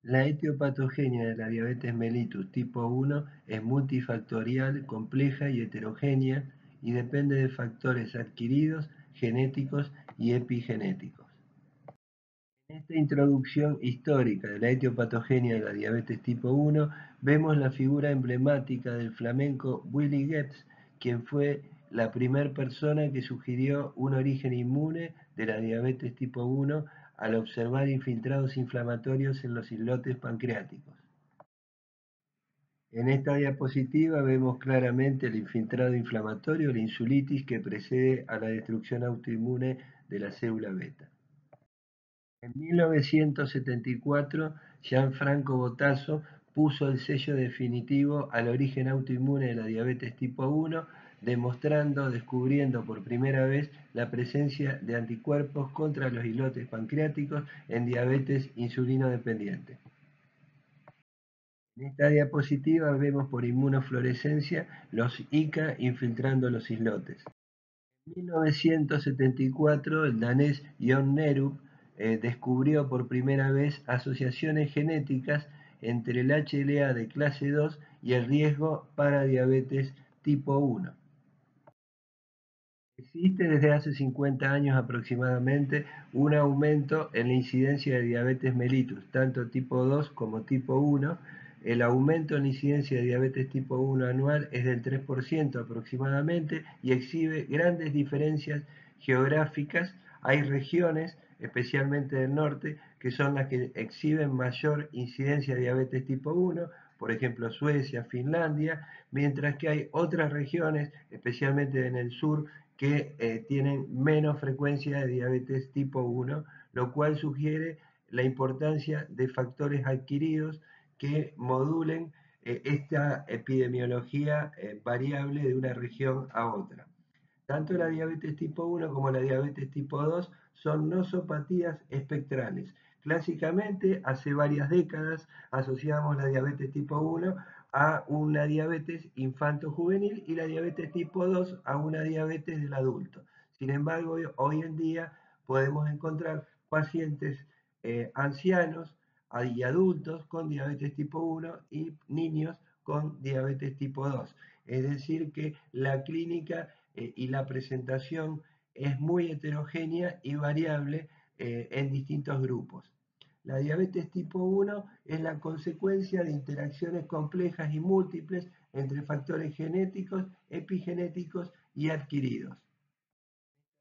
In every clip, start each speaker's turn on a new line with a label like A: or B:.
A: La etiopatogenia de la diabetes mellitus tipo 1 es multifactorial, compleja y heterogénea y depende de factores adquiridos, genéticos y epigenéticos. En esta introducción histórica de la etiopatogenia de la diabetes tipo 1 vemos la figura emblemática del flamenco Willy Goetz, quien fue la primera persona que sugirió un origen inmune de la diabetes tipo 1 al observar infiltrados inflamatorios en los islotes pancreáticos. En esta diapositiva vemos claramente el infiltrado inflamatorio, la insulitis que precede a la destrucción autoinmune de la célula beta. En 1974, Gianfranco Bottasso puso el sello definitivo al origen autoinmune de la diabetes tipo 1, descubriendo por primera vez la presencia de anticuerpos contra los islotes pancreáticos en diabetes insulino dependiente. En esta diapositiva vemos por inmunofluorescencia los ICA infiltrando los islotes. En 1974, el danés Jon Nerup descubrió por primera vez asociaciones genéticas entre el HLA de clase 2 y el riesgo para diabetes tipo 1. Existe desde hace 50 años aproximadamente un aumento en la incidencia de diabetes mellitus, tanto tipo 2 como tipo 1. El aumento en la incidencia de diabetes tipo 1 anual es del 3% aproximadamente y exhibe grandes diferencias geográficas. Hay regiones, especialmente del norte, que son las que exhiben mayor incidencia de diabetes tipo 1, por ejemplo Suecia, Finlandia, mientras que hay otras regiones, especialmente en el sur, que tienen menos frecuencia de diabetes tipo 1, lo cual sugiere la importancia de factores adquiridos que modulen esta epidemiología variable de una región a otra. Tanto la diabetes tipo 1 como la diabetes tipo 2 son nosopatías espectrales. Clásicamente, hace varias décadas asociamos la diabetes tipo 1 a una diabetes infanto-juvenil y la diabetes tipo 2 a una diabetes del adulto. Sin embargo, hoy en día podemos encontrar pacientes ancianos y adultos con diabetes tipo 1 y niños con diabetes tipo 2. Es decir, que la clínica y la presentación es muy heterogénea y variable en distintos grupos. La diabetes tipo 1 es la consecuencia de interacciones complejas y múltiples entre factores genéticos, epigenéticos y adquiridos.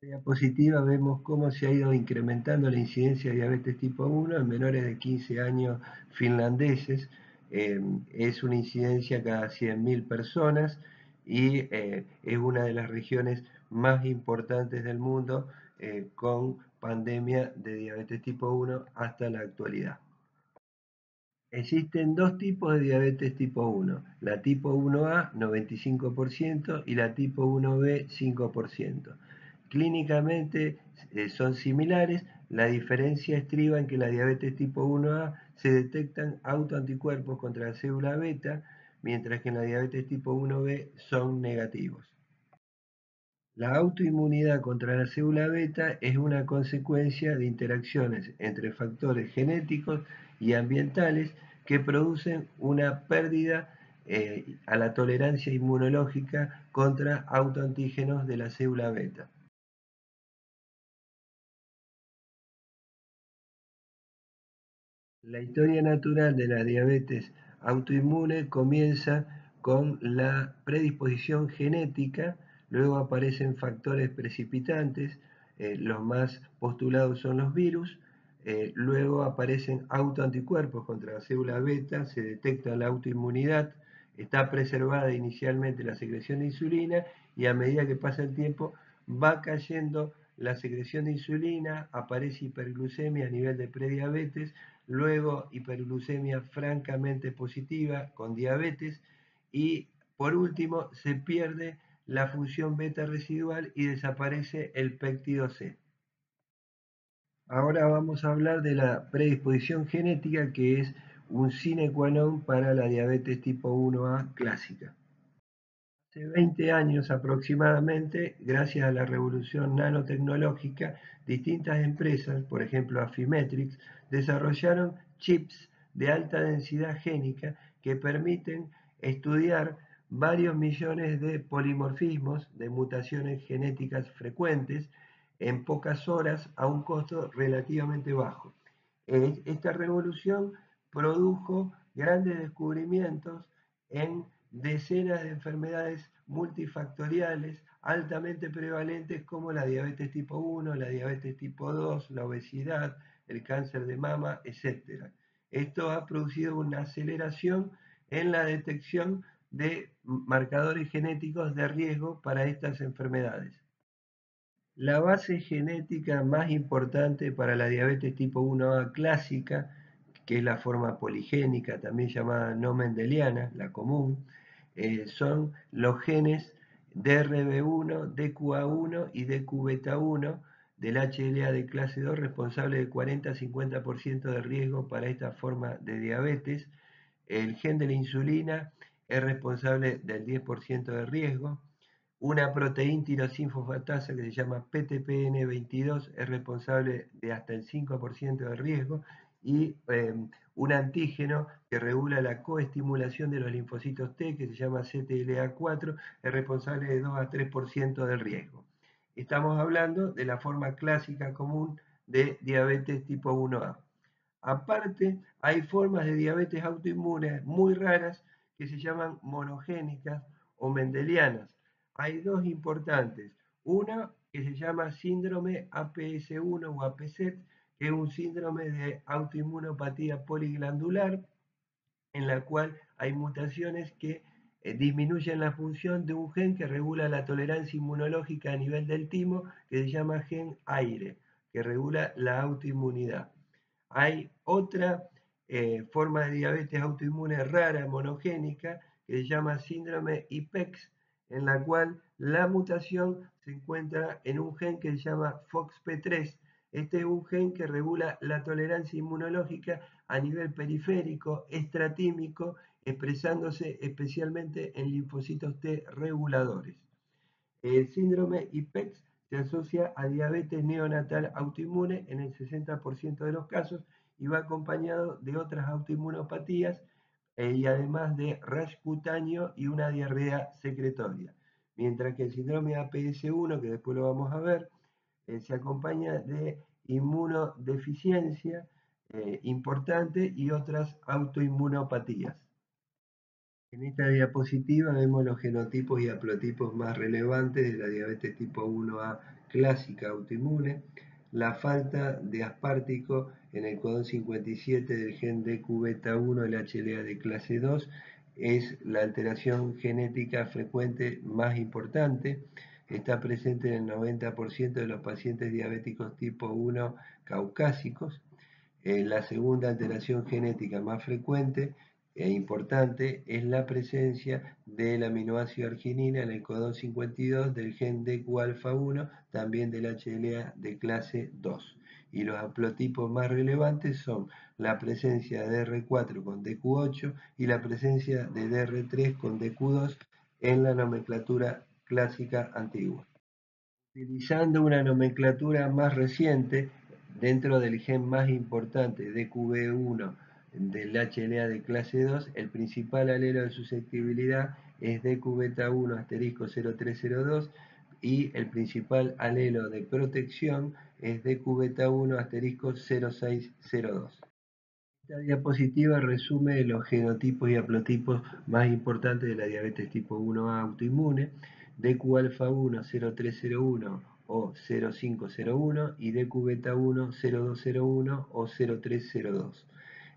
A: En la diapositiva vemos cómo se ha ido incrementando la incidencia de diabetes tipo 1 en menores de 15 años finlandeses. Es una incidencia cada 100.000 personas y es una de las regiones más importantes del mundo con pandemia de diabetes tipo 1 hasta la actualidad. Existen dos tipos de diabetes tipo 1, la tipo 1A 95% y la tipo 1B 5%. Clínicamente son similares, la diferencia estriba en que la diabetes tipo 1A se detectan autoanticuerpos contra la célula beta, mientras que en la diabetes tipo 1B son negativos. La autoinmunidad contra la célula beta es una consecuencia de interacciones entre factores genéticos y ambientales que producen una pérdida a la tolerancia inmunológica contra autoantígenos de la célula beta. La historia natural de la diabetes autoinmune comienza con la predisposición genética, luego aparecen factores precipitantes, los más postulados son los virus, luego aparecen autoanticuerpos contra la célula beta, se detecta la autoinmunidad, está preservada inicialmente la secreción de insulina y a medida que pasa el tiempo va cayendo la secreción de insulina, aparece hiperglucemia a nivel de prediabetes, luego hiperglucemia francamente positiva con diabetes y por último se pierde la función beta residual y desaparece el péptido C. Ahora vamos a hablar de la predisposición genética que es un sine qua non para la diabetes tipo 1A clásica. Hace 20 años aproximadamente, gracias a la revolución nanotecnológica, distintas empresas, por ejemplo Affymetrix, desarrollaron chips de alta densidad génica que permiten estudiar varios millones de polimorfismos, de mutaciones genéticas frecuentes, en pocas horas a un costo relativamente bajo. Esta revolución produjo grandes descubrimientos en decenas de enfermedades multifactoriales altamente prevalentes como la diabetes tipo 1, la diabetes tipo 2, la obesidad, el cáncer de mama, etc. Esto ha producido una aceleración en la detección de marcadores genéticos de riesgo para estas enfermedades. La base genética más importante para la diabetes tipo 1A clásica, que es la forma poligénica, también llamada no mendeliana, la común, son los genes DRB1, DQA1 y DQ-beta1 del HLA de clase 2, responsable del 40-50% de riesgo para esta forma de diabetes. El gen de la insulina es responsable del 10% de riesgo. Una proteína tirosinfosfatasa que se llama PTPN22 es responsable de hasta el 5% de riesgo y un antígeno que regula la coestimulación de los linfocitos T que se llama CTLA4 es responsable de 2 a 3% del riesgo. Estamos hablando de la forma clásica común de diabetes tipo 1A. Aparte, hay formas de diabetes autoinmunes muy raras que se llaman monogénicas o mendelianas. Hay dos importantes. Una que se llama síndrome APS1 o APZ, que es un síndrome de autoinmunopatía poliglandular, en la cual hay mutaciones que disminuyen la función de un gen que regula la tolerancia inmunológica a nivel del timo, que se llama gen AIRE, que regula la autoinmunidad. Hay otra forma de diabetes autoinmune rara, monogénica, que se llama síndrome IPEX, en la cual la mutación se encuentra en un gen que se llama FOXP3. Este es un gen que regula la tolerancia inmunológica a nivel periférico, extratímico, expresándose especialmente en linfocitos T reguladores. El síndrome IPEX se asocia a diabetes neonatal autoinmune en el 60% de los casos y va acompañado de otras autoinmunopatías y además de rash cutáneo y una diarrea secretoria. Mientras que el síndrome APS1, que después lo vamos a ver, se acompaña de inmunodeficiencia importante y otras autoinmunopatías. En esta diapositiva vemos los genotipos y haplotipos más relevantes de la diabetes tipo 1A clásica autoinmune. La falta de aspartico en el codón 57 del gen DQ-beta1 del HLA de clase 2 es la alteración genética frecuente más importante. Está presente en el 90% de los pacientes diabéticos tipo 1 caucásicos. La segunda alteración genética más frecuente e importante es la presencia del aminoácido arginina en el codón 52 del gen DQ-alfa1, también del HLA de clase 2. Y los haplotipos más relevantes son la presencia de DR4 con DQ8 y la presencia de DR3 con DQ2 en la nomenclatura clásica antigua. Utilizando una nomenclatura más reciente, dentro del gen más importante, DQB1 del HLA de clase 2, el principal alelo de susceptibilidad es DQ-beta1 asterisco 0302 y el principal alelo de protección es DQ-beta1 asterisco 0602. Esta diapositiva resume los genotipos y haplotipos más importantes de la diabetes tipo 1A autoinmune, DQ-alfa1 0301 o 0501 y DQ-beta1 0201 o 0302.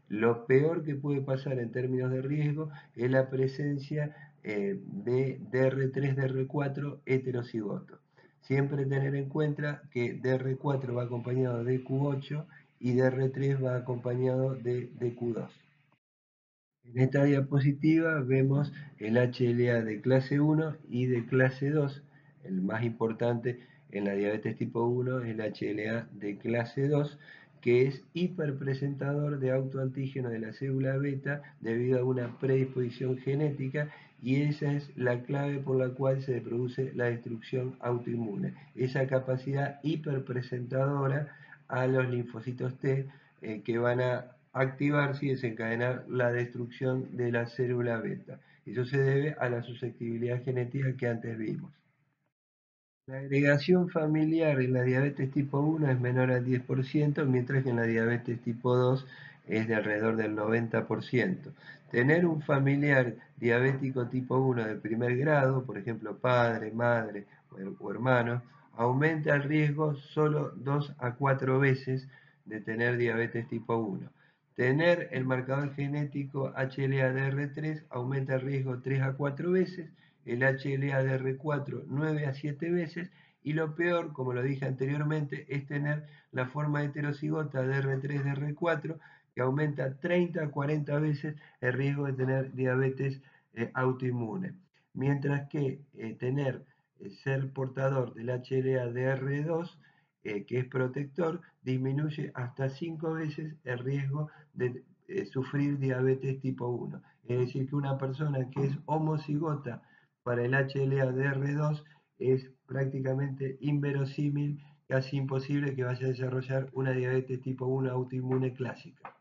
A: Lo peor que puede pasar en términos de riesgo es la presencia de DR3-DR4 heterocigoto. Siempre tener en cuenta que DR4 va acompañado de DQ8 y DR3 va acompañado de DQ2. En esta diapositiva vemos el HLA de clase 1 y de clase 2. El más importante en la diabetes tipo 1 es el HLA de clase 2, que es hiperpresentador de autoantígeno de la célula beta debido a una predisposición genética, y esa es la clave por la cual se produce la destrucción autoinmune. Esa capacidad hiperpresentadora a los linfocitos T que van a activarse y desencadenar la destrucción de la célula beta. Eso se debe a la susceptibilidad genética que antes vimos. La agregación familiar en la diabetes tipo 1 es menor al 10%, mientras que en la diabetes tipo 2 es de alrededor del 90%. Tener un familiar diabético tipo 1 de primer grado, por ejemplo padre, madre o hermano, aumenta el riesgo solo 2 a 4 veces de tener diabetes tipo 1. Tener el marcador genético HLA-DR3 aumenta el riesgo 3 a 4 veces, el HLA-DR4 9 a 7 veces, y lo peor, como lo dije anteriormente, es tener la forma heterocigota DR3-DR4 que aumenta 30 a 40 veces el riesgo de tener diabetes autoinmune. Mientras que ser portador del HLA-DR2 que es protector, disminuye hasta 5 veces el riesgo de sufrir diabetes tipo 1. Es decir, que una persona que es homocigota para el HLA-DR2 es prácticamente inverosímil, casi imposible que vaya a desarrollar una diabetes tipo 1 autoinmune clásica.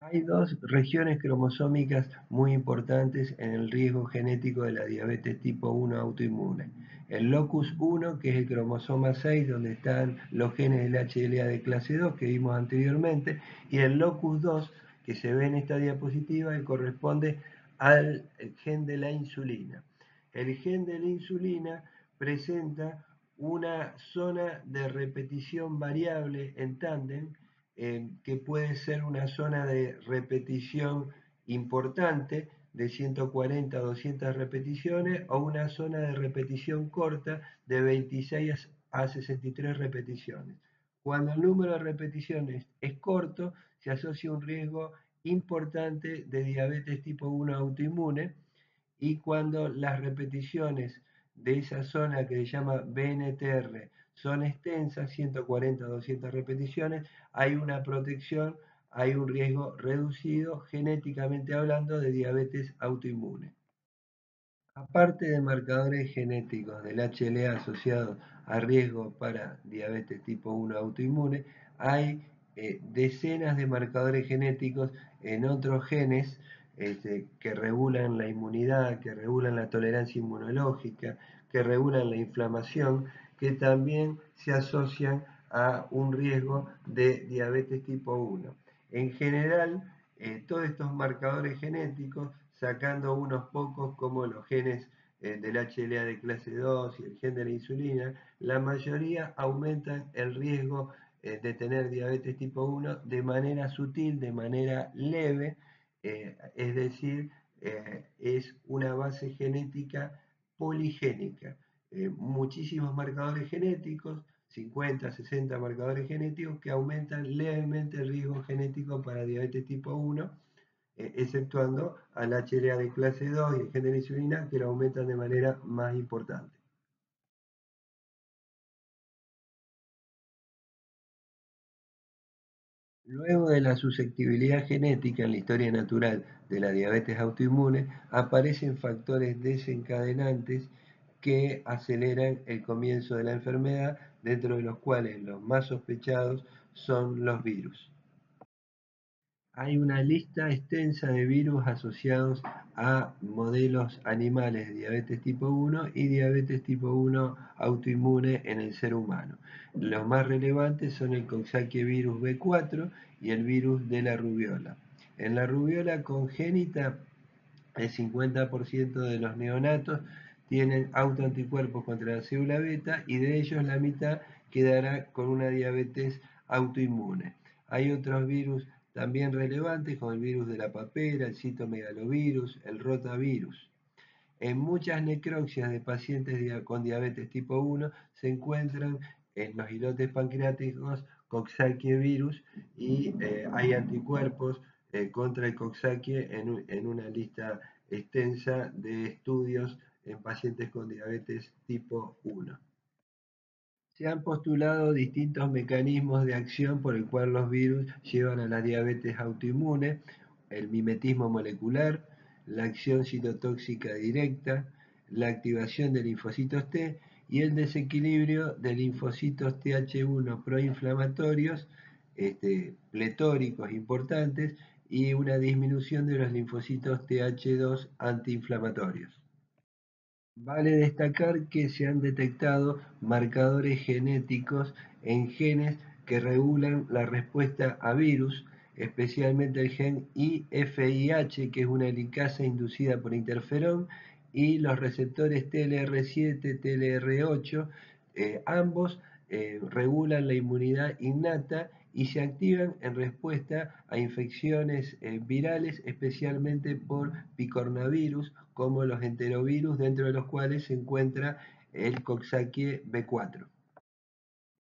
A: Hay dos regiones cromosómicas muy importantes en el riesgo genético de la diabetes tipo 1 autoinmune. El locus 1, que es el cromosoma 6, donde están los genes del HLA de clase 2 que vimos anteriormente, y el locus 2, que se ve en esta diapositiva, que corresponde al gen de la insulina. El gen de la insulina presenta una zona de repetición variable en tándem que puede ser una zona de repetición importante de 140 a 200 repeticiones o una zona de repetición corta de 26 a 63 repeticiones. Cuando el número de repeticiones es corto, se asocia un riesgo importante de diabetes tipo 1 autoinmune, y cuando las repeticiones de esa zona que se llama BNTR son extensas, 140 a 200 repeticiones, hay una protección, hay un riesgo reducido genéticamente hablando de diabetes autoinmune. Aparte de marcadores genéticos del HLA asociados a riesgo para diabetes tipo 1 autoinmune, hay decenas de marcadores genéticos en otros genes que regulan la inmunidad, que regulan la tolerancia inmunológica, que regulan la inflamación, que también se asocian a un riesgo de diabetes tipo 1. En general, todos estos marcadores genéticos, sacando unos pocos como los genes del HLA de clase 2 y el gen de la insulina, la mayoría aumentan el riesgo de tener diabetes tipo 1 de manera sutil, de manera leve, es decir, es una base genética poligénica. Muchísimos marcadores genéticos, 50, 60 marcadores genéticos que aumentan levemente el riesgo genético para diabetes tipo 1, exceptuando al HLA de clase 2 y el gen de la insulina, que lo aumentan de manera más importante. Luego de la susceptibilidad genética en la historia natural de la diabetes autoinmune, aparecen factores desencadenantes que aceleran el comienzo de la enfermedad, dentro de los cuales los más sospechados son los virus. Hay una lista extensa de virus asociados a modelos animales de diabetes tipo 1 y diabetes tipo 1 autoinmune en el ser humano. Los más relevantes son el Coxsackie virus B4 y el virus de la rubiola. En la rubiola congénita, el 50% de los neonatos tienen autoanticuerpos contra la célula beta, y de ellos la mitad quedará con una diabetes autoinmune. Hay otros virus también relevantes, como el virus de la papera, el citomegalovirus, el rotavirus. En muchas necropsias de pacientes con diabetes tipo 1 se encuentran en los islotes pancreáticos Coxsackie virus, y hay anticuerpos contra el Coxsackie en una lista extensa de estudios en pacientes con diabetes tipo 1. Se han postulado distintos mecanismos de acción por el cual los virus llevan a la diabetes autoinmune: el mimetismo molecular, la acción citotóxica directa, la activación de linfocitos T y el desequilibrio de linfocitos Th1 proinflamatorios pletóricos importantes y una disminución de los linfocitos Th2 antiinflamatorios. Vale destacar que se han detectado marcadores genéticos en genes que regulan la respuesta a virus, especialmente el gen IFIH, que es una helicasa inducida por interferón, y los receptores TLR7, TLR8, ambos regulan la inmunidad innata y se activan en respuesta a infecciones virales, especialmente por picornavirus, como los enterovirus, dentro de los cuales se encuentra el Coxsackie B4.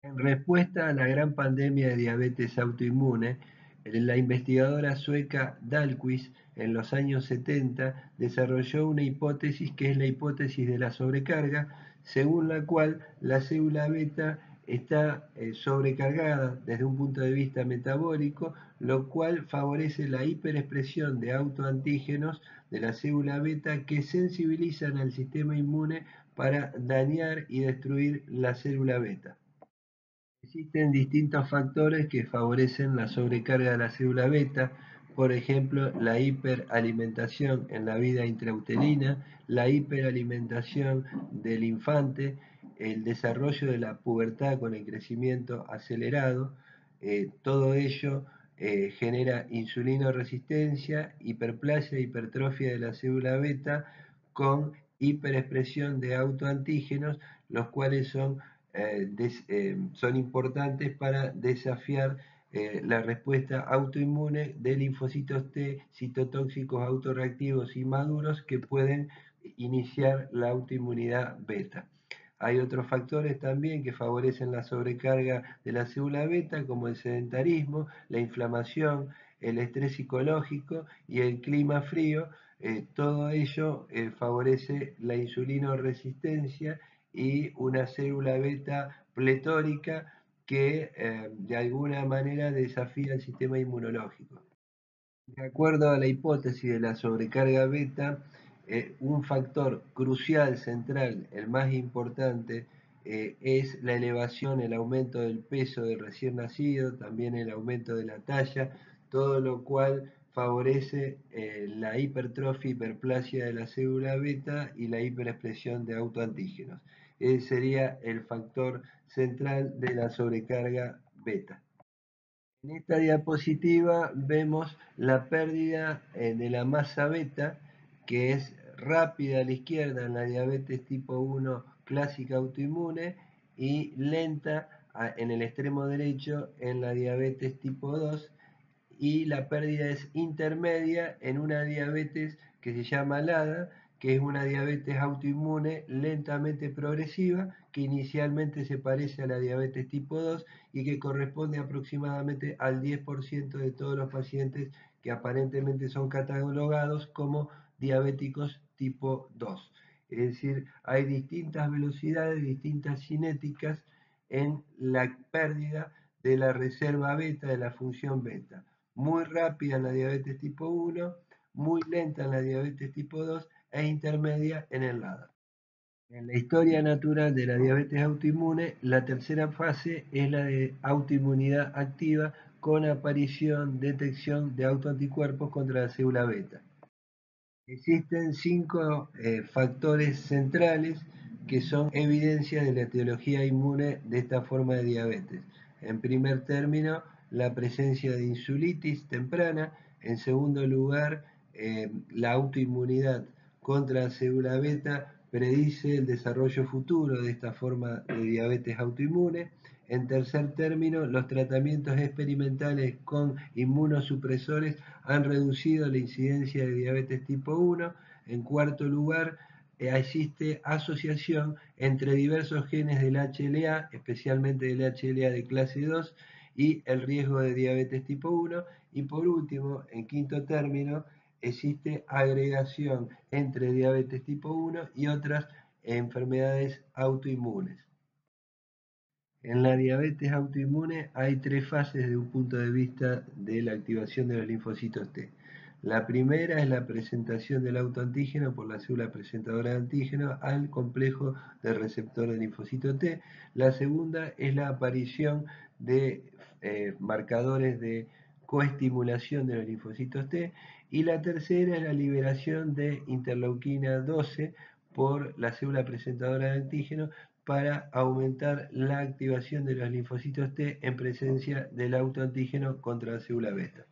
A: En respuesta a la gran pandemia de diabetes autoinmune, la investigadora sueca Dahlquist en los años 70 desarrolló una hipótesis que es la hipótesis de la sobrecarga, según la cual la célula beta está sobrecargada desde un punto de vista metabólico, lo cual favorece la hiperexpresión de autoantígenos de la célula beta que sensibilizan al sistema inmune para dañar y destruir la célula beta. Existen distintos factores que favorecen la sobrecarga de la célula beta, por ejemplo, la hiperalimentación en la vida intrauterina, la hiperalimentación del infante, el desarrollo de la pubertad con el crecimiento acelerado, todo ello genera insulinoresistencia, hiperplasia e hipertrofia de la célula beta con hiperexpresión de autoantígenos, los cuales son importantes para desafiar la respuesta autoinmune de linfocitos T citotóxicos autorreactivos y maduros que pueden iniciar la autoinmunidad beta. Hay otros factores también que favorecen la sobrecarga de la célula beta, como el sedentarismo, la inflamación, el estrés psicológico y el clima frío. Todo ello favorece la insulinoresistencia y una célula beta pletórica que de alguna manera desafía el sistema inmunológico. De acuerdo a la hipótesis de la sobrecarga beta, un factor crucial, central, el más importante, es la elevación, el aumento del peso del recién nacido, también el aumento de la talla, todo lo cual favorece la hipertrofia, hiperplasia de la célula beta y la hiperexpresión de autoantígenos. Ese sería el factor central de la sobrecarga beta. En esta diapositiva vemos la pérdida de la masa beta, que es rápida a la izquierda en la diabetes tipo 1 clásica autoinmune y lenta en el extremo derecho en la diabetes tipo 2, y la pérdida es intermedia en una diabetes que se llama LADA, que es una diabetes autoinmune lentamente progresiva, que inicialmente se parece a la diabetes tipo 2 y que corresponde aproximadamente al 10% de todos los pacientes que aparentemente son catalogados como diabéticos tipo 2. Es decir, hay distintas velocidades, distintas cinéticas en la pérdida de la reserva beta, de la función beta. Muy rápida en la diabetes tipo 1, muy lenta en la diabetes tipo 2 e intermedia en el LADA. En la historia natural de la diabetes autoinmune, la tercera fase es la de autoinmunidad activa con aparición, detección de autoanticuerpos contra la célula beta. Existen 5 factores centrales que son evidencia de la etiología inmune de esta forma de diabetes. En primer término, la presencia de insulitis temprana. En segundo lugar, la autoinmunidad contra la célula beta predice el desarrollo futuro de esta forma de diabetes autoinmune. En tercer término, los tratamientos experimentales con inmunosupresores han reducido la incidencia de diabetes tipo 1. En cuarto lugar, existe asociación entre diversos genes del HLA, especialmente del HLA de clase 2, y el riesgo de diabetes tipo 1. Y por último, en quinto término, existe agregación entre diabetes tipo 1 y otras enfermedades autoinmunes. En la diabetes autoinmune hay 3 fases desde un punto de vista de la activación de los linfocitos T. La primera es la presentación del autoantígeno por la célula presentadora de antígeno al complejo de receptor de linfocito T. La segunda es la aparición de marcadores de coestimulación de los linfocitos T, y la tercera es la liberación de interleuquina 12 por la célula presentadora de antígeno para aumentar la activación de los linfocitos T en presencia del autoantígeno contra la célula beta.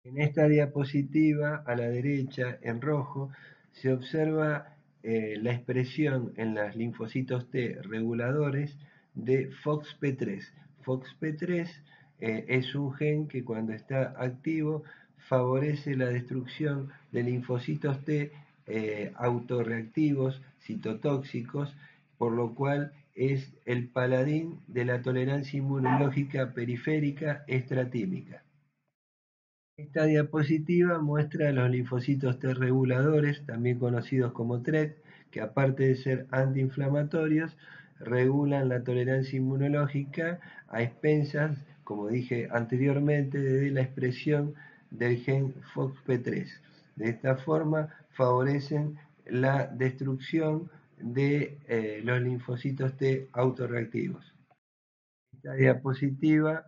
A: En esta diapositiva, a la derecha, en rojo, se observa la expresión en los linfocitos T reguladores de FOXP3. FOXP3 es un gen que cuando está activo favorece la destrucción de linfocitos T autorreactivos, citotóxicos, por lo cual es el paladín de la tolerancia inmunológica periférica extratímica. Esta diapositiva muestra los linfocitos T reguladores, también conocidos como TREG, que aparte de ser antiinflamatorios, regulan la tolerancia inmunológica a expensas, como dije anteriormente, de la expresión del gen FOXP3. De esta forma favorecen la destrucción de los linfocitos T autorreactivos. Esta diapositiva,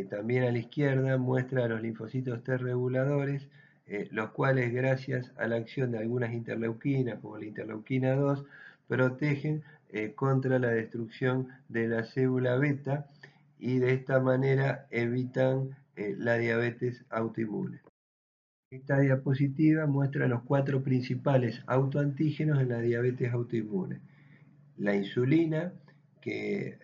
A: también a la izquierda, muestra los linfocitos T reguladores, los cuales gracias a la acción de algunas interleuquinas, como la interleuquina 2, protegen contra la destrucción de la célula beta y de esta manera evitan la diabetes autoinmune. Esta diapositiva muestra los 4 principales autoantígenos en la diabetes autoinmune. La insulina, que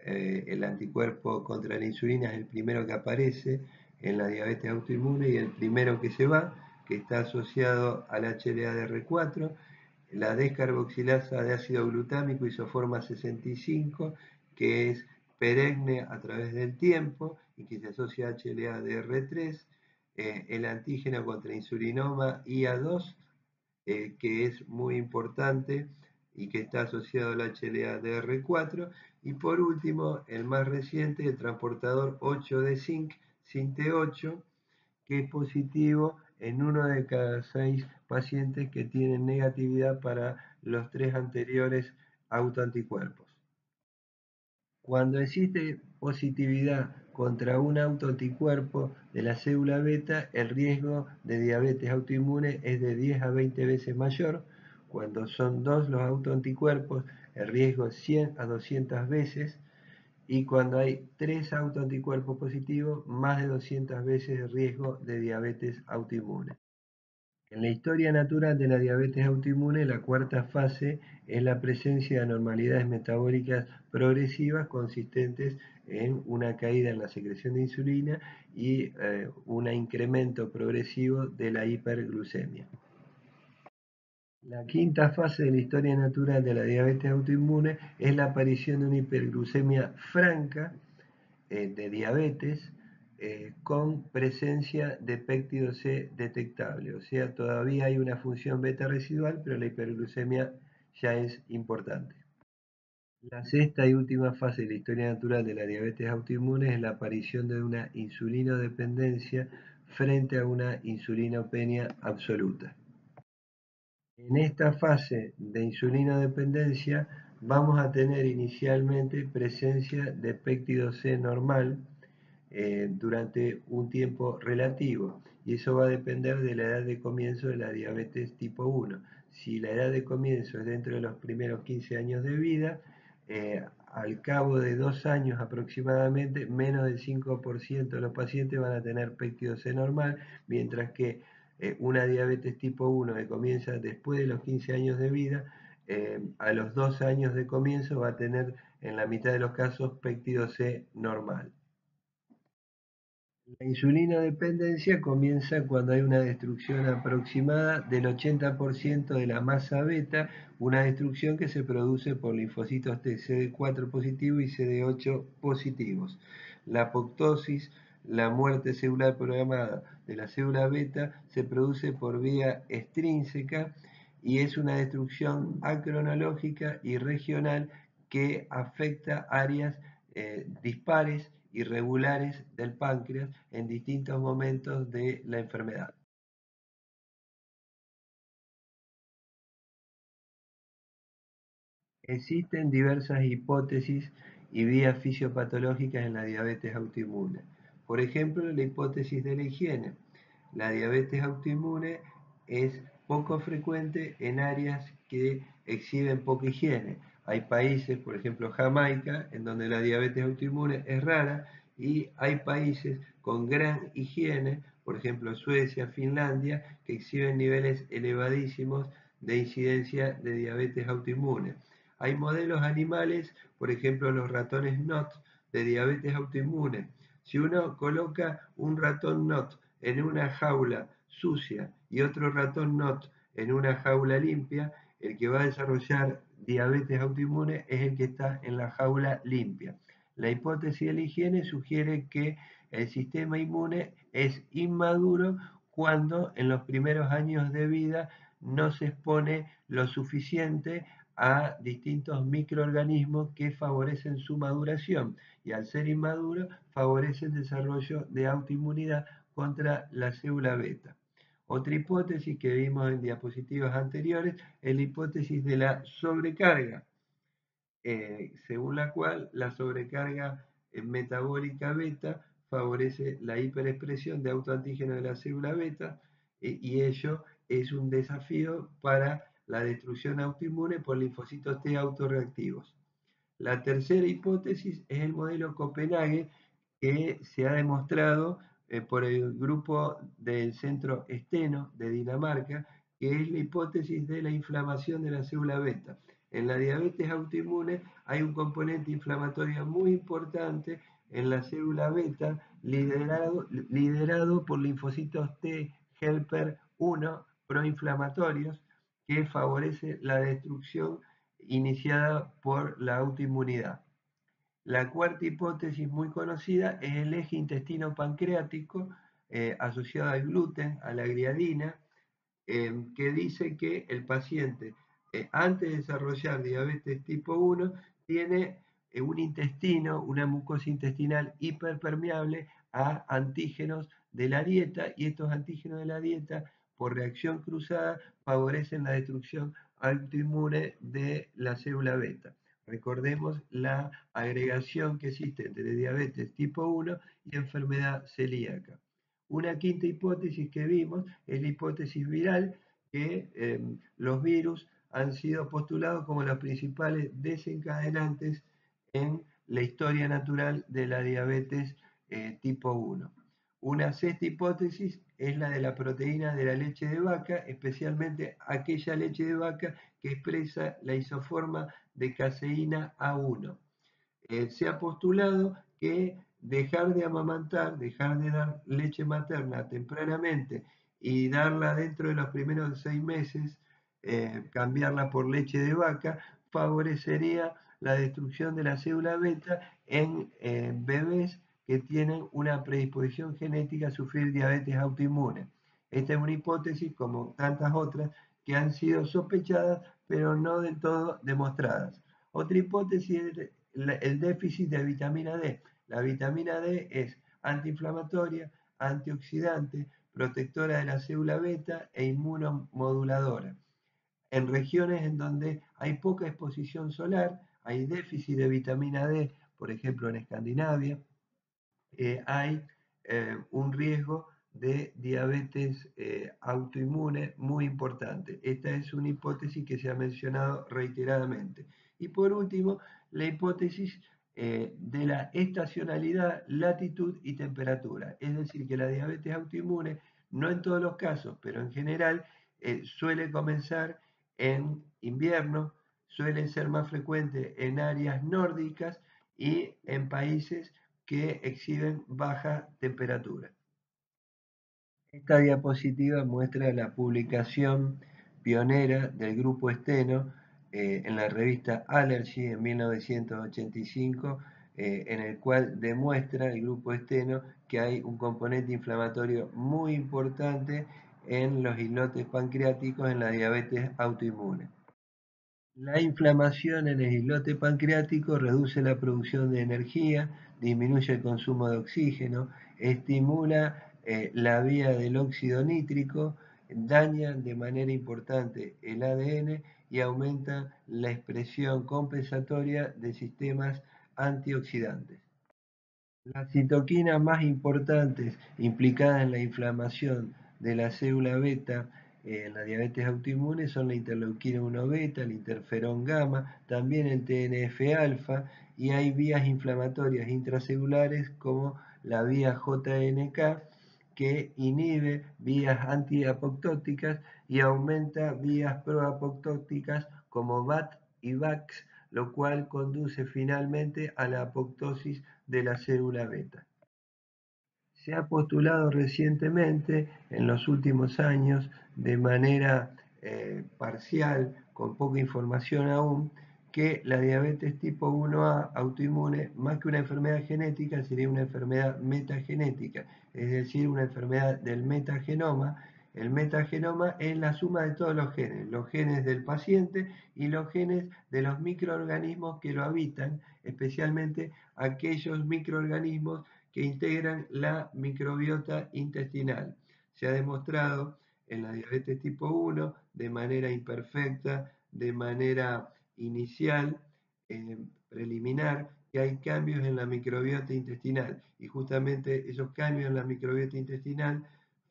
A: el anticuerpo contra la insulina es el primero que aparece en la diabetes autoinmune y el primero que se va, que está asociado al HLA-DR4, la descarboxilasa de ácido glutámico isoforma 65, que es perenne a través del tiempo y que se asocia a HLA-DR3, el antígeno contra insulinoma IA2, que es muy importante y que está asociado al HLA-DR4, y por último, el más reciente, el transportador 8 de zinc, SINT8, que es positivo en 1 de cada 6 pacientes que tienen negatividad para los 3 anteriores autoanticuerpos. Cuando existe positividad contra un autoanticuerpo de la célula beta, el riesgo de diabetes autoinmune es de 10 a 20 veces mayor. Cuando son 2 los autoanticuerpos, el riesgo es 100 a 200 veces. Y cuando hay 3 autoanticuerpos positivos, más de 200 veces el riesgo de diabetes autoinmune. En la historia natural de la diabetes autoinmune, la cuarta fase es la presencia de anormalidades metabólicas progresivas consistentes en una caída en la secreción de insulina y un incremento progresivo de la hiperglucemia. La quinta fase de la historia natural de la diabetes autoinmune es la aparición de una hiperglucemia franca de diabetes con presencia de péptido C detectable, o sea, todavía hay una función beta residual, pero la hiperglucemia ya es importante. La sexta y última fase de la historia natural de la diabetes autoinmune es la aparición de una insulinodependencia frente a una insulinopenia absoluta. En esta fase de insulinodependencia vamos a tener inicialmente presencia de péptido C normal durante un tiempo relativo, y eso va a depender de la edad de comienzo de la diabetes tipo 1. Si la edad de comienzo es dentro de los primeros 15 años de vida, al cabo de 2 años aproximadamente, menos del 5% de los pacientes van a tener péptido C normal, mientras que una diabetes tipo 1 que comienza después de los 15 años de vida, a los 2 años de comienzo va a tener en la mitad de los casos péptido C normal. La insulinodependencia comienza cuando hay una destrucción aproximada del 80% de la masa beta, una destrucción que se produce por linfocitos T CD4 positivos y CD8 positivos. La apoptosis, la muerte celular programada de la célula beta, se produce por vía extrínseca y es una destrucción acronológica y regional que afecta áreas dispares, irregulares del páncreas en distintos momentos de la enfermedad. Existen diversas hipótesis y vías fisiopatológicas en la diabetes autoinmune. Por ejemplo, la hipótesis de la higiene. La diabetes autoinmune es poco frecuente en áreas que exhiben poca higiene. Hay países, por ejemplo Jamaica, en donde la diabetes autoinmune es rara, y hay países con gran higiene, por ejemplo Suecia, Finlandia, que exhiben niveles elevadísimos de incidencia de diabetes autoinmune. Hay modelos animales, por ejemplo los ratones NOT de diabetes autoinmune. Si uno coloca un ratón NOT en una jaula sucia y otro ratón NOT en una jaula limpia, el que va a desarrollar diabetes autoinmune es el que está en la jaula limpia. La hipótesis de la higiene sugiere que el sistema inmune es inmaduro cuando en los primeros años de vida no se expone lo suficiente a distintos microorganismos que favorecen su maduración y al ser inmaduro favorece el desarrollo de autoinmunidad contra la célula beta. Otra hipótesis que vimos en diapositivas anteriores es la hipótesis de la sobrecarga, según la cual la sobrecarga metabólica beta favorece la hiperexpresión de autoantígenos de la célula beta, y ello es un desafío para la destrucción autoinmune por linfocitos T autorreactivos. La tercera hipótesis es el modelo Copenhague, que se ha demostrado por el grupo del Centro Steno de Dinamarca, que es la hipótesis de la inflamación de la célula beta. En la diabetes autoinmune hay un componente inflamatorio muy importante en la célula beta, liderado por linfocitos T helper 1 proinflamatorios, que favorece la destrucción iniciada por la autoinmunidad. La cuarta hipótesis muy conocida es el eje intestino-pancreático asociado al gluten, a la gliadina, que dice que el paciente, antes de desarrollar diabetes tipo 1, tiene un intestino, una mucosa intestinal hiperpermeable a antígenos de la dieta, y estos antígenos de la dieta, por reacción cruzada, favorecen la destrucción autoinmune de la célula beta. Recordemos la agregación que existe entre diabetes tipo 1 y enfermedad celíaca. Una quinta hipótesis que vimos es la hipótesis viral, que los virus han sido postulados como los principales desencadenantes en la historia natural de la diabetes tipo 1. Una sexta hipótesis es la de la proteína de la leche de vaca, especialmente aquella leche de vaca que expresa la isoforma de caseína A1. Se ha postulado que dejar de amamantar, dejar de dar leche materna tempranamente y darla dentro de los primeros 6 meses, cambiarla por leche de vaca, favorecería la destrucción de la célula beta en bebés que tienen una predisposición genética a sufrir diabetes autoinmune. Esta es una hipótesis, como tantas otras, que han sido sospechadas, pero no del todo demostradas. Otra hipótesis es el déficit de vitamina D. La vitamina D es antiinflamatoria, antioxidante, protectora de la célula beta e inmunomoduladora. En regiones en donde hay poca exposición solar, hay déficit de vitamina D, por ejemplo en Escandinavia, hay un riesgo de diabetes autoinmune muy importante. Esta es una hipótesis que se ha mencionado reiteradamente. Y por último, la hipótesis de la estacionalidad, latitud y temperatura. Es decir, que la diabetes autoinmune, no en todos los casos, pero en general, suele comenzar en invierno, suele ser más frecuente en áreas nórdicas y en países que exhiben baja temperatura. Esta diapositiva muestra la publicación pionera del grupo Steno en la revista Allergy en 1985, en el cual demuestra el grupo Steno que hay un componente inflamatorio muy importante en los islotes pancreáticos en la diabetes autoinmune. La inflamación en el islote pancreático reduce la producción de energía, disminuye el consumo de oxígeno, estimula la vía del óxido nítrico, daña de manera importante el ADN y aumenta la expresión compensatoria de sistemas antioxidantes. Las citoquinas más importantes implicadas en la inflamación de la célula beta en la diabetes autoinmune son la interleuquina 1 beta, el interferón gamma, también el TNF-alfa, y hay vías inflamatorias intracelulares como la vía JNK, que inhibe vías antiapoptóticas y aumenta vías proapoptóticas como BAT y VAX, lo cual conduce finalmente a la apoptosis de la célula beta. Se ha postulado recientemente, en los últimos años, de manera parcial, con poca información aún, que la diabetes tipo 1A autoinmune, más que una enfermedad genética, sería una enfermedad metagenética, es decir, una enfermedad del metagenoma. El metagenoma es la suma de todos los genes del paciente y los genes de los microorganismos que lo habitan, especialmente aquellos microorganismos que integran la microbiota intestinal. Se ha demostrado en la diabetes tipo 1 de manera imperfecta, de manera inicial, preliminar, que hay cambios en la microbiota intestinal y justamente esos cambios en la microbiota intestinal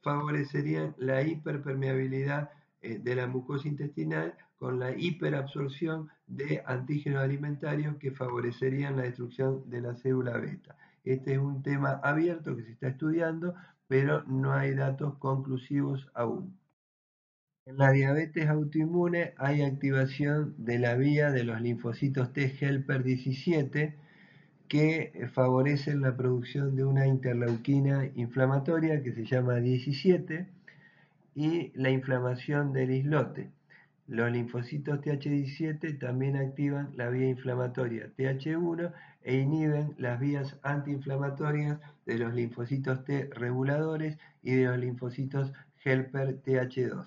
A: favorecerían la hiperpermeabilidad de la mucosa intestinal con la hiperabsorción de antígenos alimentarios que favorecerían la destrucción de la célula beta. Este es un tema abierto que se está estudiando, pero no hay datos conclusivos aún. En la diabetes autoinmune hay activación de la vía de los linfocitos T helper 17 que favorecen la producción de una interleuquina inflamatoria que se llama 17 y la inflamación del islote. Los linfocitos TH17 también activan la vía inflamatoria TH1 e inhiben las vías antiinflamatorias de los linfocitos T reguladores y de los linfocitos helper TH2.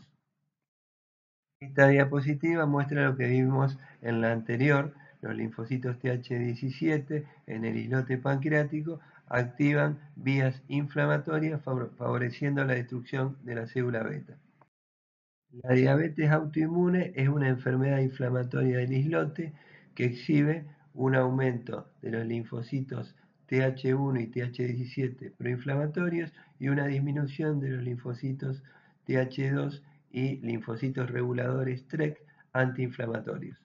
A: Esta diapositiva muestra lo que vimos en la anterior. Los linfocitos TH17 en el islote pancreático activan vías inflamatorias favoreciendo la destrucción de la célula beta. La diabetes autoinmune es una enfermedad inflamatoria del islote que exhibe un aumento de los linfocitos TH1 y TH17 proinflamatorios y una disminución de los linfocitos TH2 y linfocitos reguladores TREC antiinflamatorios.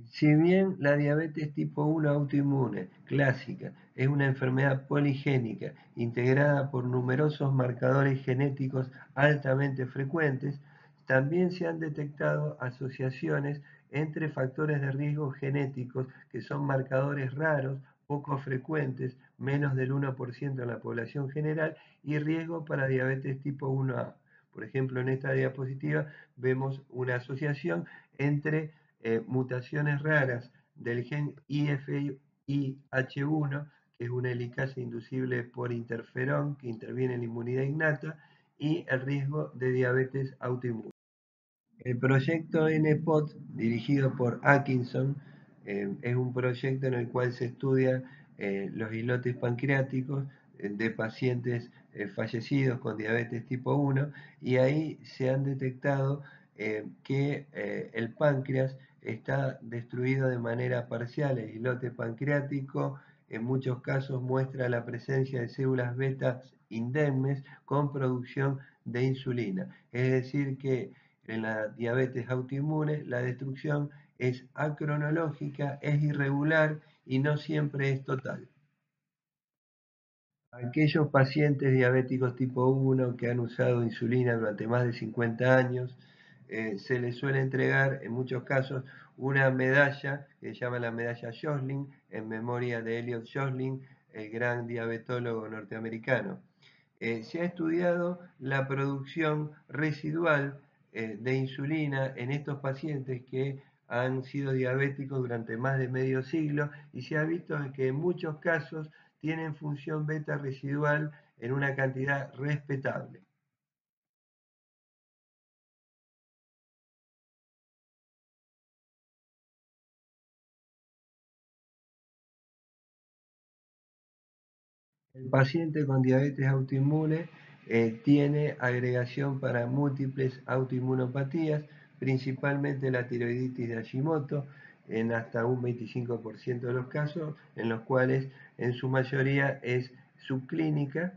A: Si bien la diabetes tipo 1 autoinmune clásica es una enfermedad poligénica integrada por numerosos marcadores genéticos altamente frecuentes, también se han detectado asociaciones entre factores de riesgo genéticos que son marcadores raros, poco frecuentes, menos del 1% en la población general, y riesgo para diabetes tipo 1A. Por ejemplo, en esta diapositiva vemos una asociación entre mutaciones raras del gen IFIH1, que es una helicasa inducible por interferón que interviene en la inmunidad innata, y el riesgo de diabetes autoinmune. El proyecto NPOT, dirigido por Atkinson, es un proyecto en el cual se estudia los islotes pancreáticos de pacientes fallecidos con diabetes tipo 1 y ahí se han detectado que el páncreas está destruido de manera parcial. El islote pancreático en muchos casos muestra la presencia de células beta indemnes con producción de insulina. Es decir que en la diabetes autoinmune la destrucción es acronológica, es irregular y no siempre es total. Aquellos pacientes diabéticos tipo 1 que han usado insulina durante más de 50 años, se les suele entregar en muchos casos una medalla que se llama la medalla Josling en memoria de Elliot Josling, el gran diabetólogo norteamericano. Se ha estudiado la producción residual de insulina en estos pacientes que han sido diabéticos durante más de medio siglo y se ha visto que en muchos casos tienen función beta residual en una cantidad respetable. El paciente con diabetes autoinmune tiene agregación para múltiples autoinmunopatías, principalmente la tiroiditis de Hashimoto, en hasta un 25% de los casos, en los cuales en su mayoría es subclínica.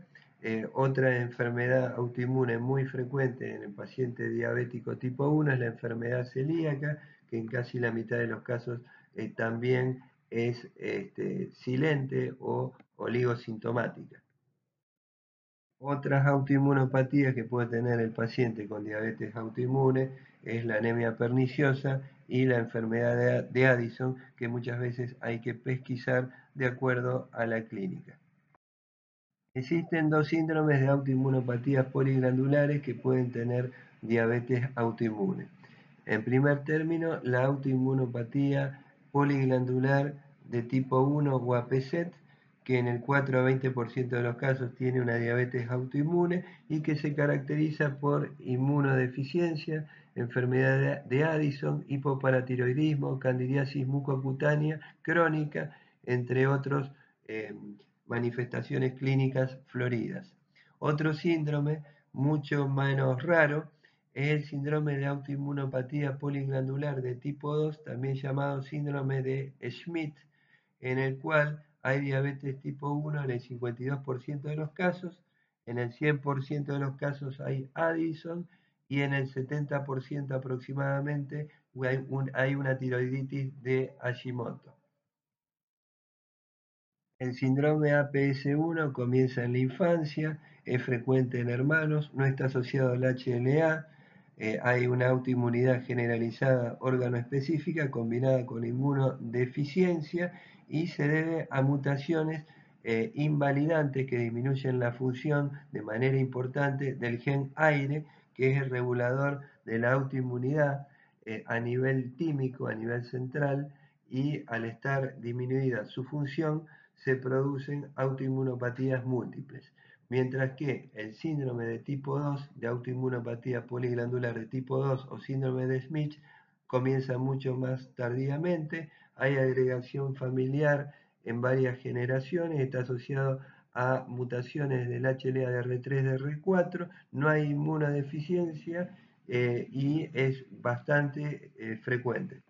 A: Otra enfermedad autoinmune muy frecuente en el paciente diabético tipo 1 es la enfermedad celíaca, que en casi la mitad de los casos también es silente o oligosintomática. Otras autoinmunopatías que puede tener el paciente con diabetes autoinmune es la anemia perniciosa y la enfermedad de Addison, que muchas veces hay que pesquisar de acuerdo a la clínica. Existen dos síndromes de autoinmunopatías poliglandulares que pueden tener diabetes autoinmune. En primer término, la autoinmunopatía poliglandular de tipo 1 o APZ, que en el 4 a 20% de los casos tiene una diabetes autoinmune y que se caracteriza por inmunodeficiencia, enfermedad de Addison, hipoparatiroidismo, candidiasis mucocutánea crónica, entre otros manifestaciones clínicas floridas. Otro síndrome, mucho menos raro, es el síndrome de autoinmunopatía poliglandular de tipo 2, también llamado síndrome de Schmidt, en el cual hay diabetes tipo 1 en el 52% de los casos, en el 100% de los casos hay Addison y en el 70% aproximadamente hay una tiroiditis de Hashimoto. El síndrome APS-1 comienza en la infancia, es frecuente en hermanos, no está asociado al HLA, hay una autoinmunidad generalizada órgano específica combinada con inmunodeficiencia y se debe a mutaciones invalidantes que disminuyen la función de manera importante del gen AIRE, que es el regulador de la autoinmunidad a nivel tímico, a nivel central, y al estar disminuida su función, se producen autoinmunopatías múltiples, mientras que el síndrome de tipo 2, de autoinmunopatía poliglandular de tipo 2 o síndrome de Schmidt, comienza mucho más tardíamente, hay agregación familiar en varias generaciones, está asociado a mutaciones del HLA-DR3, DR4, no hay inmunodeficiencia y es bastante frecuente.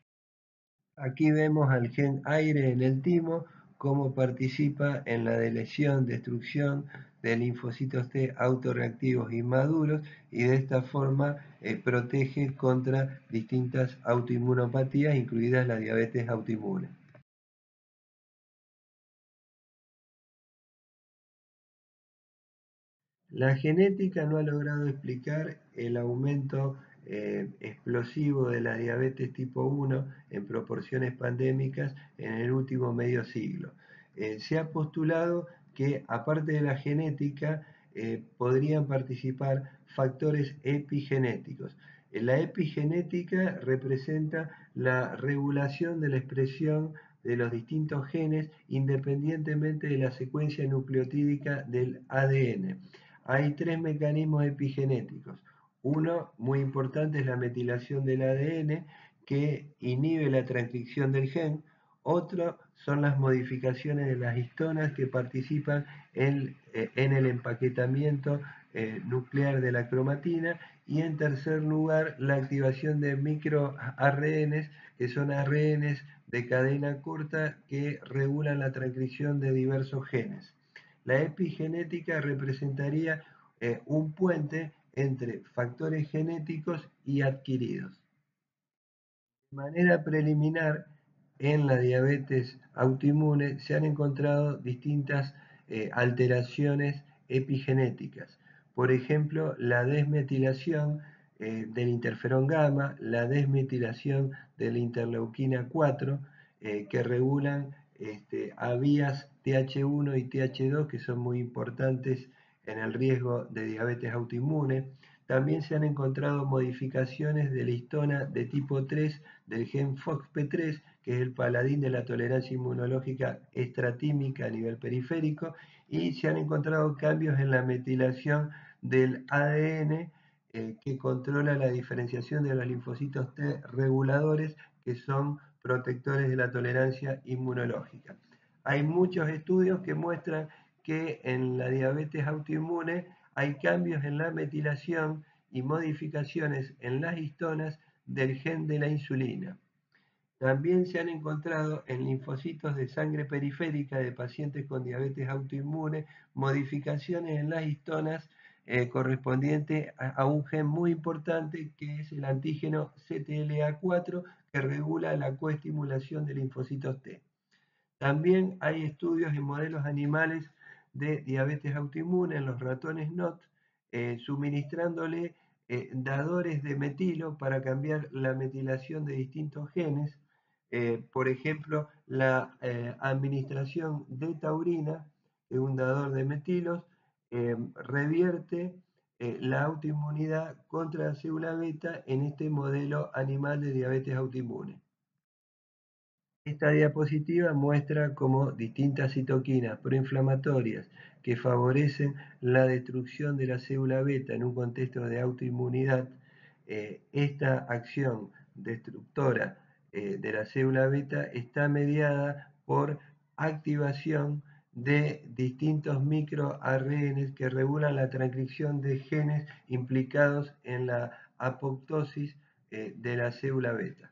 A: Aquí vemos al gen AIRE en el timo, cómo participa en la deleción, destrucción de linfocitos T autorreactivos inmaduros y de esta forma protege contra distintas autoinmunopatías, incluidas la diabetes autoinmune. La genética no ha logrado explicar el aumento explosivo de la diabetes tipo 1 en proporciones pandémicas en el último medio siglo. Se ha postulado que aparte de la genética podrían participar factores epigenéticos. La epigenética representa la regulación de la expresión de los distintos genes independientemente de la secuencia nucleotídica del ADN. Hay tres mecanismos epigenéticos. Uno muy importante es la metilación del ADN que inhibe la transcripción del gen. Otro son las modificaciones de las histonas que participan en el empaquetamiento nuclear de la cromatina. Y en tercer lugar, la activación de microARNs, que son ARNs de cadena corta que regulan la transcripción de diversos genes. La epigenética representaría un puente entre factores genéticos y adquiridos. De manera preliminar, en la diabetes autoinmune se han encontrado distintas alteraciones epigenéticas. Por ejemplo, la desmetilación del interferón gamma, la desmetilación de la interleuquina 4, que regulan a vías TH1 y TH2, que son muy importantes en el riesgo de diabetes autoinmune. También se han encontrado modificaciones de la histona de tipo 3 del gen FOXP3, que es el paladín de la tolerancia inmunológica estratímica a nivel periférico, y se han encontrado cambios en la metilación del ADN que controla la diferenciación de los linfocitos T reguladores, que son protectores de la tolerancia inmunológica. Hay muchos estudios que muestran que en la diabetes autoinmune hay cambios en la metilación y modificaciones en las histonas del gen de la insulina. También se han encontrado en linfocitos de sangre periférica de pacientes con diabetes autoinmune modificaciones en las histonas correspondientes a un gen muy importante que es el antígeno CTLA4 que regula la coestimulación de linfocitos T. También hay estudios en modelos animales de diabetes autoinmune en los ratones NOT, suministrándole dadores de metilo para cambiar la metilación de distintos genes. Por ejemplo, la administración de taurina, un dador de metilos, revierte la autoinmunidad contra la célula beta en este modelo animal de diabetes autoinmune. Esta diapositiva muestra cómo distintas citoquinas proinflamatorias que favorecen la destrucción de la célula beta en un contexto de autoinmunidad, esta acción destructora de la célula beta está mediada por activación de distintos microARNs que regulan la transcripción de genes implicados en la apoptosis de la célula beta.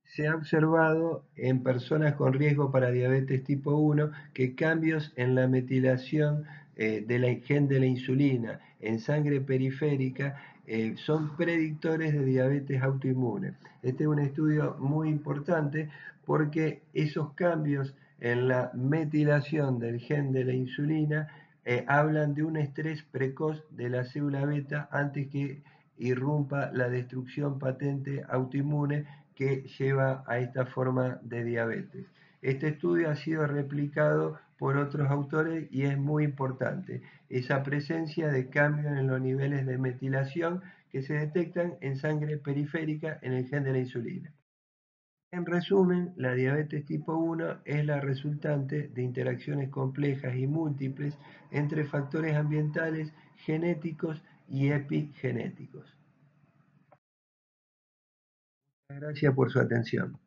A: Se ha observado en personas con riesgo para diabetes tipo 1 que cambios en la metilación del gen de la insulina en sangre periférica son predictores de diabetes autoinmune. Este es un estudio muy importante porque esos cambios en la metilación del gen de la insulina hablan de un estrés precoz de la célula beta antes que irrumpa la destrucción patente autoinmune que lleva a esta forma de diabetes. Este estudio ha sido replicado por otros autores y es muy importante. Esa presencia de cambios en los niveles de metilación que se detectan en sangre periférica en el gen de la insulina. En resumen, la diabetes tipo 1 es la resultante de interacciones complejas y múltiples entre factores ambientales, genéticos y epigenéticos. Gracias por su atención.